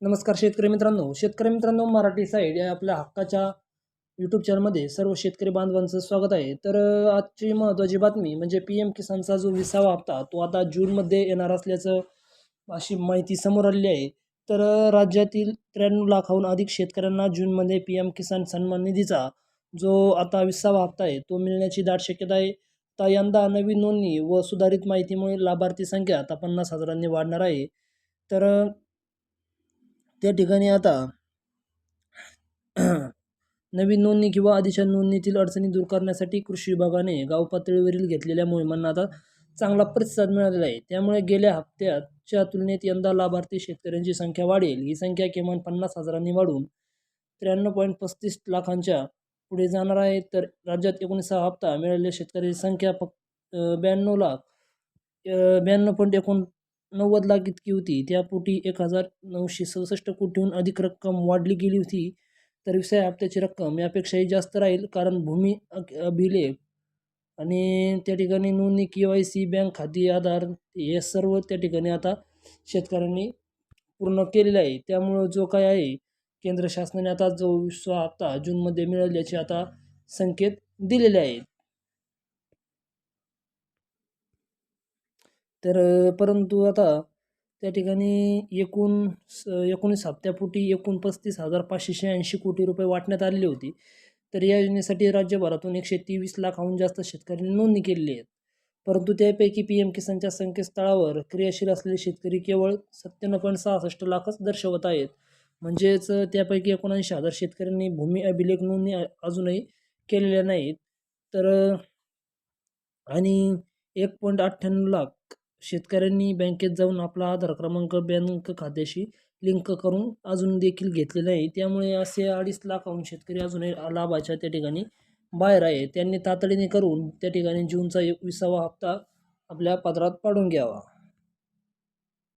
नमस्कार शेतकरी मित्रांनो मराठी साईड या आपल्या हक्काच्या यूट्यूब चॅनलमध्ये सर्व शेतकरी बांधवांचं स्वागत आहे। तर आजची महत्त्वाची बातमी म्हणजे PM किसानचा जो 20वा हप्ता तो आता जूनमध्ये येणार असल्याचं अशी माहिती समोर आलेली आहे। तर राज्यातील 93 लाखाहून अधिक शेतकऱ्यांना जूनमध्ये PM किसान सन्मान निधीचा जो आता 20वा हप्ता आहे तो मिळण्याची दाट शक्यता आहे। तर यंदा नवीन नोंदणी व सुधारित माहितीमुळे लाभार्थी संख्या आता 50,000 वाढणार आहे। तर त्या ठिकाणी आता नवीन नोंदणी किंवा आधीच्या नोंदणीतील अडचणी दूर करण्यासाठी कृषी विभागाने गाव पातळीवरील घेतलेल्या मोहिमांना आता चांगला प्रतिसाद मिळालेला आहे। त्यामुळे गेल्या हप्त्याच्या तुलनेत यंदा लाभार्थी शेतकऱ्यांची संख्या वाढेल। ही संख्या किमान 50,000 वाढून 93.35 लाखांच्या पुढे जाणार आहे। तर राज्यात 19वा हप्ता मिळालेल्या शेतकऱ्यांची संख्या फक्त 92 लाख इतकी होती। त्यापोटी 1967 कोटीहून अधिक रक्कम वाढली गेली होती। तर 20व्या हप्त्याची रक्कम यापेक्षाही जास्त राहील, कारण भूमी अभिलेख आणि त्या ठिकाणी नोंदणी, KYC, बँक खाती, आधार हे सर्व त्या ठिकाणी आता शेतकऱ्यांनी पूर्ण केलेलं आहे। त्यामुळं जो काय आहे केंद्र शासनाने आता जो 20वा हप्ता जूनमध्ये मिळेल याचे आता संकेत दिलेले आहेत। तर परंतु आता त्या ठिकाणी 19 हप्त्यापोटी एकूण 35,586 कोटी रुपये वाटण्यात आलेली होती। तर या योजनेसाठी राज्यभरातून 123 लाखाहून जास्त शेतकऱ्यांनी नोंदणी केलेली आहे। परंतु त्यापैकी PM किसानच्या संकेतस्थळावर क्रियाशील असलेले शेतकरी केवळ 97.66 लाखच दर्शवत आहेत। म्हणजेच त्यापैकी 79,000 शेतकऱ्यांनी भूमी अभिलेख नोंदणी अजूनही केलेल्या नाहीत। तर आणि 1.98 लाख शेतकऱ्यांनी बँकेत जाऊन आपला आधार क्रमांक बँक खात्याशी लिंक करून अजून देखील घेतलेला आहे। त्यामुळे असे 2.5 लाखाहून शेतकरी अजूनही लाभाच्या त्या ठिकाणी बाहेर आहे। त्यांनी तातडीने करून त्या ठिकाणी जूनचा 21वा हप्ता आपल्या पदरात पाडून घ्यावा।